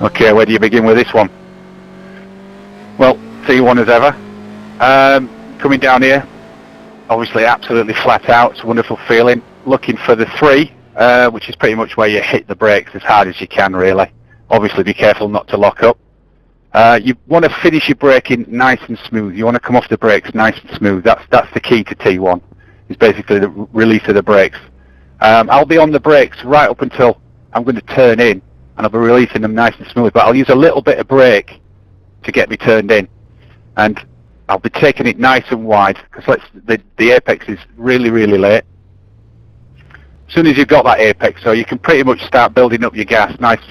Okay, where do you begin with this one? Well, T1 as ever. Coming down here, obviously absolutely flat out. It's a wonderful feeling. Looking for the 3, which is pretty much where you hit the brakes as hard as you can, really. Obviously be careful not to lock up. You want to finish your braking nice and smooth. You want to come off the brakes nice and smooth. That's the key to T1, is basically the release of the brakes. I'll be on the brakes right up until I'm going to turn in, and I'll be releasing them nice and smooth, but I'll use a little bit of brake to get me turned in, and I'll be taking it nice and wide, because the apex is really, really late. As soon as you've got that apex, so you can pretty much start building up your gas nice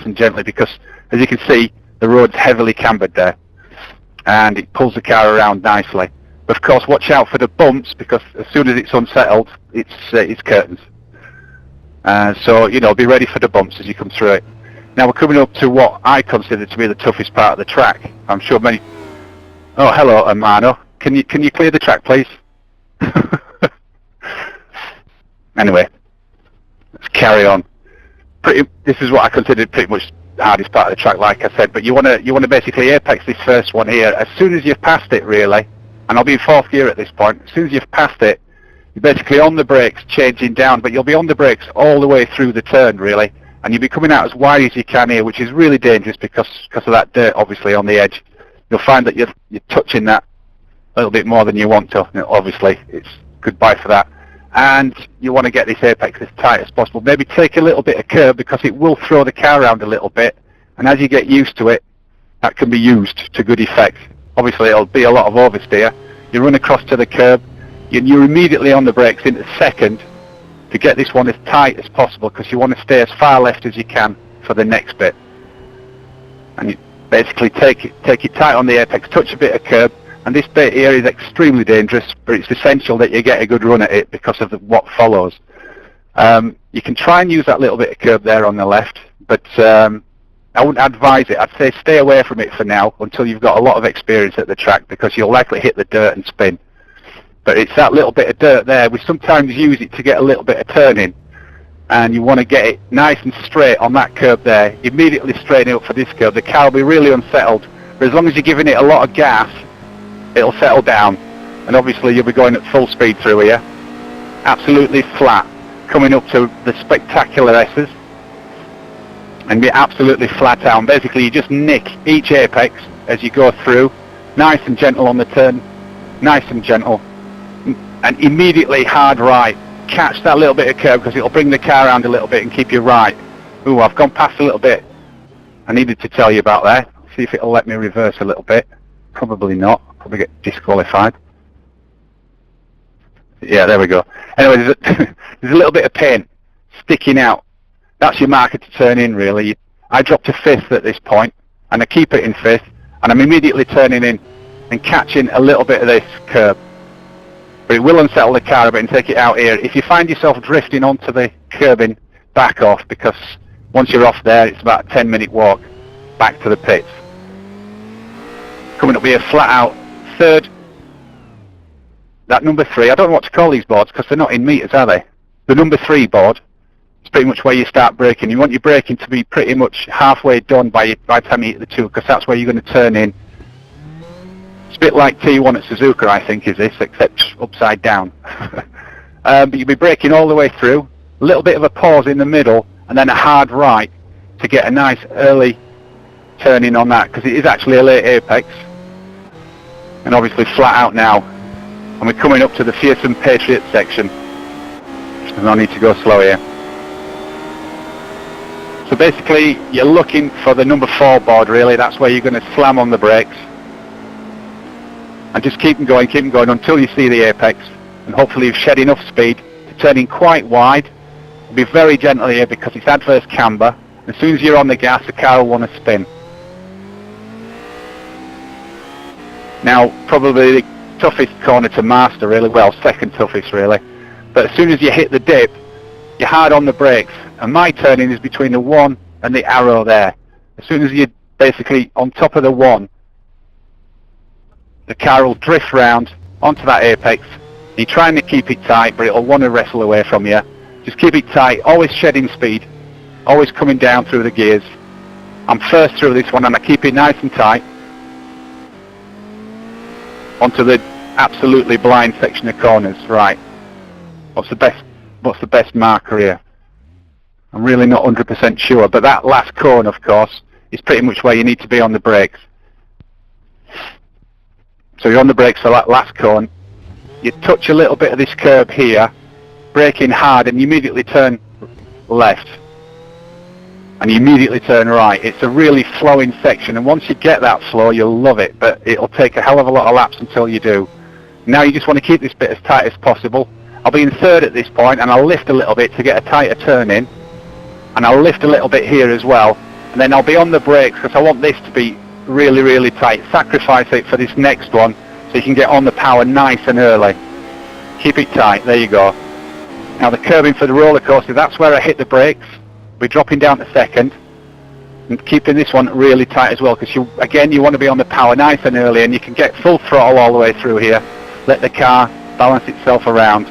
and gently, because as you can see, the road's heavily cambered there, and it pulls the car around nicely. But of course, watch out for the bumps, because as soon as it's unsettled, it's curtains. So, you know, be ready for the bumps as you come through it. Now we're coming up to what I consider to be the toughest part of the track. I'm sure many... Oh, hello, Amano. Can you clear the track, please? Anyway, let's carry on. This is what I consider pretty much the hardest part of the track, like I said. But you want to basically apex this first one here. As soon as you've passed it, really, and I'll be in 4th gear at this point. As soon as you've passed it, you're basically on the brakes, changing down, but you'll be on the brakes all the way through the turn, really, and you'll be coming out as wide as you can here, which is really dangerous because of that dirt, obviously, on the edge. You'll find that you're touching that a little bit more than you want to. You know, obviously, it's goodbye for that. And you want to get this apex as tight as possible. Maybe take a little bit of curb, because it will throw the car around a little bit, and as you get used to it, that can be used to good effect. Obviously, it'll be a lot of oversteer. You run across to the curb, you're immediately on the brakes into second to get this one as tight as possible, because you want to stay as far left as you can for the next bit. And you basically take it tight on the apex, touch a bit of curb, and this bit here is extremely dangerous, but it's essential that you get a good run at it because of what follows. You can try and use that little bit of curb there on the left, but I wouldn't advise it. I'd say stay away from it for now until you've got a lot of experience at the track, because you'll likely hit the dirt and spin. But it's that little bit of dirt there. We sometimes use it to get a little bit of turning, and you want to get it nice and straight on that curb there. Immediately straighten up for this curb. The car will be really unsettled, but as long as you're giving it a lot of gas, it'll settle down, and obviously you'll be going at full speed through here. Absolutely flat, coming up to the spectacular S's, and be absolutely flat out. Basically, you just nick each apex as you go through, nice and gentle on the turn, nice and gentle, and immediately hard right. Catch that little bit of curb, because it'll bring the car around a little bit and keep you right. Ooh, I've gone past a little bit. I needed to tell you about that. See if it'll let me reverse a little bit. Probably not. Probably get disqualified. Yeah, there we go. Anyway, there's a little bit of paint sticking out. That's your marker to turn in, really. I dropped to 5th at this point, and I keep it in 5th, and I'm immediately turning in and catching a little bit of this curb. But it will unsettle the car a bit and take it out here. If you find yourself drifting onto the curbing, back off, because once you're off there, it's about a 10-minute walk back to the pits. Coming up here flat out, 3rd. That number 3, I don't know what to call these boards, because they're not in meters, are they? The number 3 board is pretty much where you start braking. You want your braking to be pretty much halfway done by the time you hit the 2, because that's where you're going to turn in. It's a bit like T1 at Suzuka, I think, is this, except upside down. But you'll be braking all the way through, a little bit of a pause in the middle, and then a hard right to get a nice early turn in on that, because it is actually a late apex. And obviously flat out now. And we're coming up to the Fearsome Patriot section. There's no need to go slow here. So basically, you're looking for the number 4 board, really. That's where you're going to slam on the brakes. And just keep them going until you see the apex. And hopefully you've shed enough speed to turn in quite wide. Be very gentle here, because it's adverse camber. As soon as you're on the gas, the car will want to spin. Now, probably the toughest corner to master, really. Well, second toughest, really. But as soon as you hit the dip, you're hard on the brakes. And my turning is between the 1 and the arrow there. As soon as you're basically on top of the 1, the car will drift round onto that apex. You're trying to keep it tight, but it'll want to wrestle away from you. Just keep it tight, always shedding speed, always coming down through the gears. I'm first through this one and I keep it nice and tight onto the absolutely blind section of corners. Right, what's the best marker here? I'm really not 100% sure, but that last cone, of course, is pretty much where you need to be on the brakes. So you're on the brakes for that last cone, you touch a little bit of this curb here, brake in hard, and you immediately turn left. And you immediately turn right. It's a really flowing section, and once you get that flow, you'll love it, but it'll take a hell of a lot of laps until you do. Now you just want to keep this bit as tight as possible. I'll be in third at this point, and I'll lift a little bit to get a tighter turn in, and I'll lift a little bit here as well, and then I'll be on the brakes because I want this to be really, really tight. Sacrifice it for this next one so you can get on the power nice and early. Keep it tight. There you go. Now the curbing for the roller coaster, that's where I hit the brakes. We're dropping down to second and keeping this one really tight as well, because you want to be on the power nice and early, and you can get full throttle all the way through here. Let the car balance itself around.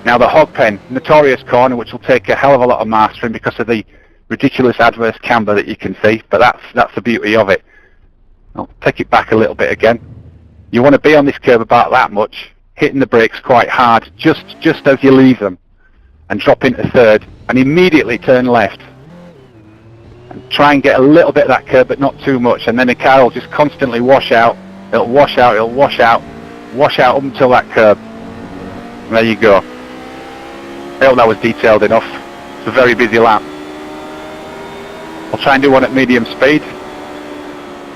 Now the hog pen, notorious corner, which will take a hell of a lot of mastering because of the ridiculous adverse camber that you can see, but that's the beauty of it. I'll take it back a little bit again. You want to be on this curb about that much, hitting the brakes quite hard just as you leave them, and drop into third and immediately turn left and try and get a little bit of that curb, but not too much, and then the car will just constantly wash out. It'll wash out, it'll wash out up until that curb. There you go. I hope that was detailed enough. It's a very busy lap. I'll try and do one at medium speed,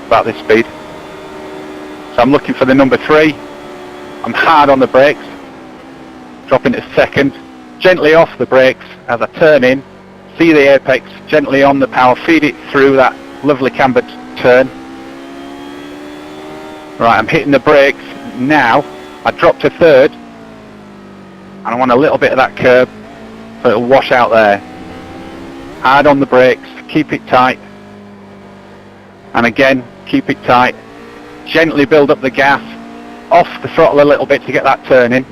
about this speed. So I'm looking for the number 3. I'm hard on the brakes, dropping to second, gently off the brakes as I turn in, see the apex, gently on the power, feed it through that lovely cambered turn. Right, I'm hitting the brakes now. I drop to third, and I want a little bit of that curb, so it'll wash out there. Hard on the brakes, keep it tight, and again, keep it tight. Gently build up the gas, off the throttle a little bit to get that turn in,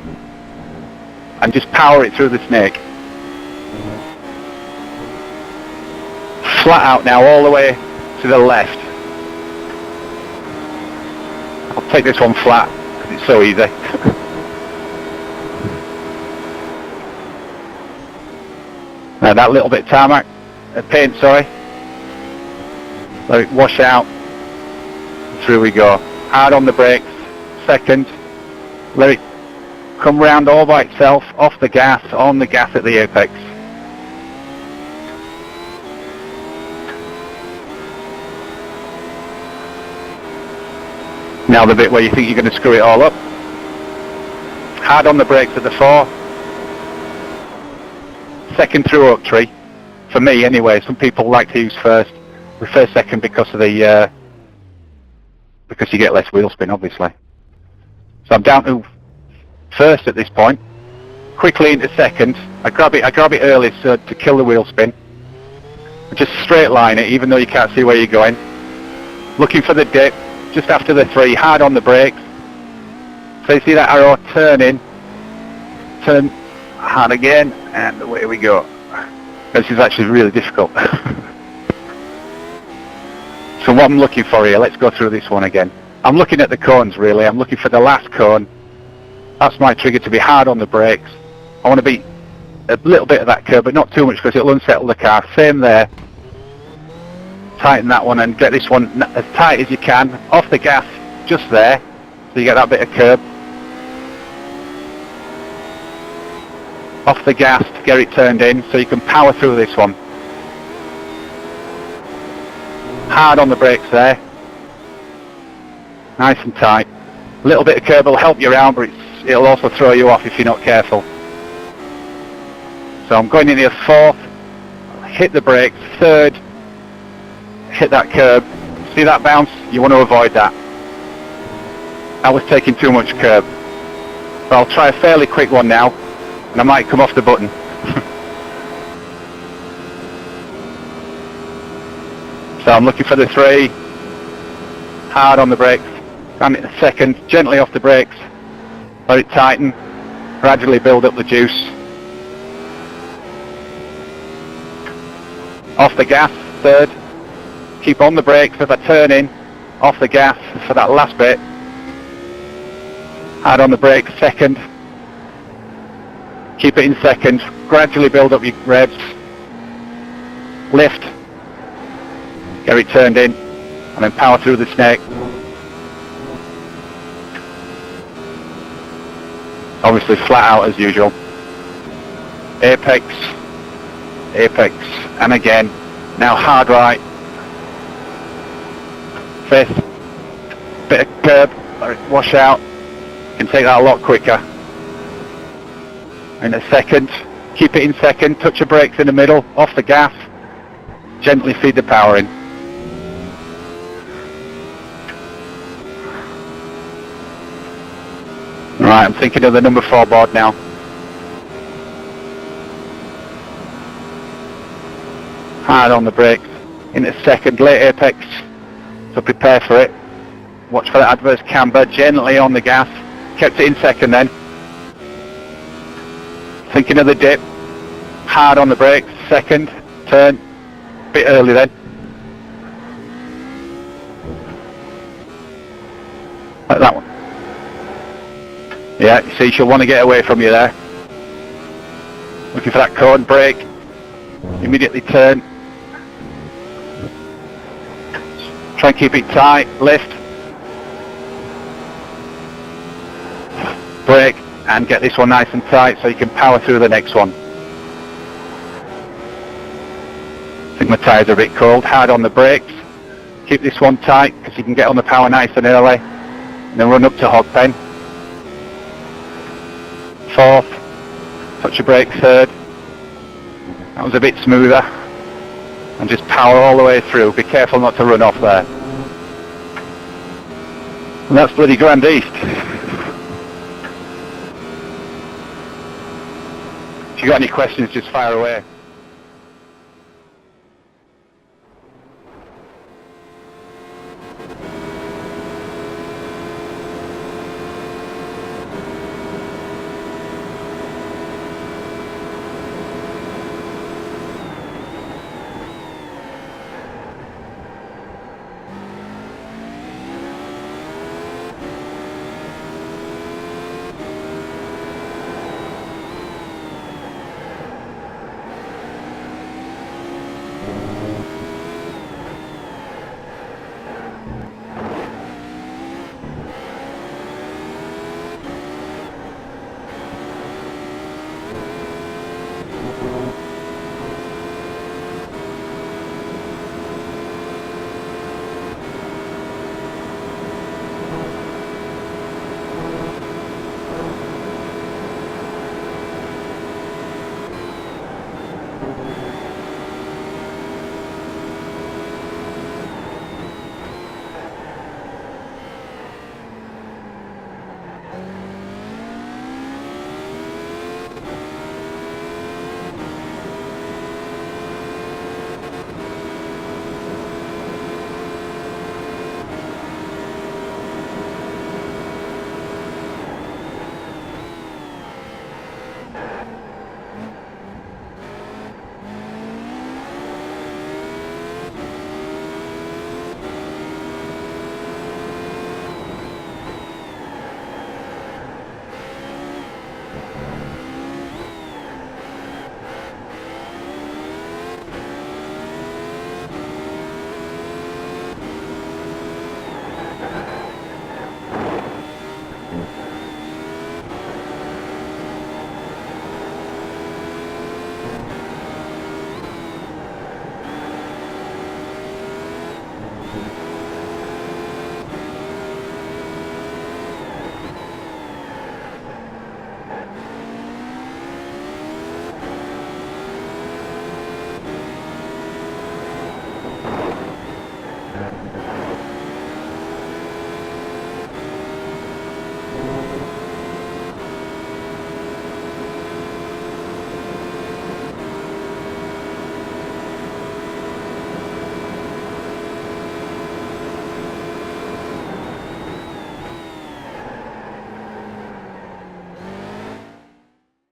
and just power it through the snake. Flat out now, all the way to the left. I'll take this one flat, because it's so easy. Now that little bit of tarmac, paint, sorry. Let it wash out. Through we go. Hard on the brakes, second. Let it come round all by itself, off the gas, on the gas at the apex. Now the bit where you think you're going to screw it all up. Hard on the brakes at the 4. Second through oak tree. For me anyway, some people like to use first. Prefer second because of the because you get less wheel spin, obviously. So I'm down to first at this point. Quickly into second. I grab it early so to kill the wheel spin. Just straight line it, even though you can't see where you're going. Looking for the dip, just after the 3, hard on the brakes. So you see that arrow, turn in, turn hard again, and away we go. This is actually really difficult. So what I'm looking for here, let's go through this one again. I'm looking at the cones really, I'm looking for the last cone. That's my trigger, to be hard on the brakes. I want to be a little bit of that curb, but not too much because it'll unsettle the car. Same there. Tighten that one and get this one as tight as you can. Off the gas, just there, so you get that bit of curb. Off the gas to get it turned in, so you can power through this one. Hard on the brakes there. Nice and tight. A little bit of curb will help you around, but it'll also throw you off if you're not careful. So I'm going into the 4th, hit the brakes, 3rd, hit that curb. See that bounce? You want to avoid that. I was taking too much curb. But I'll try a fairly quick one now, and I might come off the button. So I'm looking for the 3, hard on the brakes, ram it a second, gently off the brakes, let it tighten, gradually build up the juice. Off the gas, 3rd, Keep on the brakes as I turn in, off the gas for that last bit. Hard on the brakes, second. Keep it in second. Gradually build up your revs. Lift. Get it turned in. And then power through the snake. Obviously flat out as usual. Apex. Apex. And again. Now hard right. Fifth. Bit of curb. Let it wash out. You can take that a lot quicker. In a second. Keep it in second. Touch your brakes in the middle. Off the gas. Gently feed the power in. Right, I'm thinking of the number 4 board now. Hard on the brakes. In a second, late apex. So prepare for it. Watch for that adverse camber. Gently on the gas. Kept it in second then. Thinking of the dip. Hard on the brakes. Second. Turn. Bit early then. Like that one. Yeah, you see, she'll want to get away from you there. Looking for that cone, brake. Immediately turn. Try and keep it tight. Lift. Brake. And get this one nice and tight so you can power through the next one. I think my tyres are a bit cold. Hard on the brakes. Keep this one tight because you can get on the power nice and early. And then run up to hog pen. Fourth, touch your brake third. That was a bit smoother. And just power all the way through. Be careful not to run off there. And that's bloody Grand East. If you got any questions, just fire away.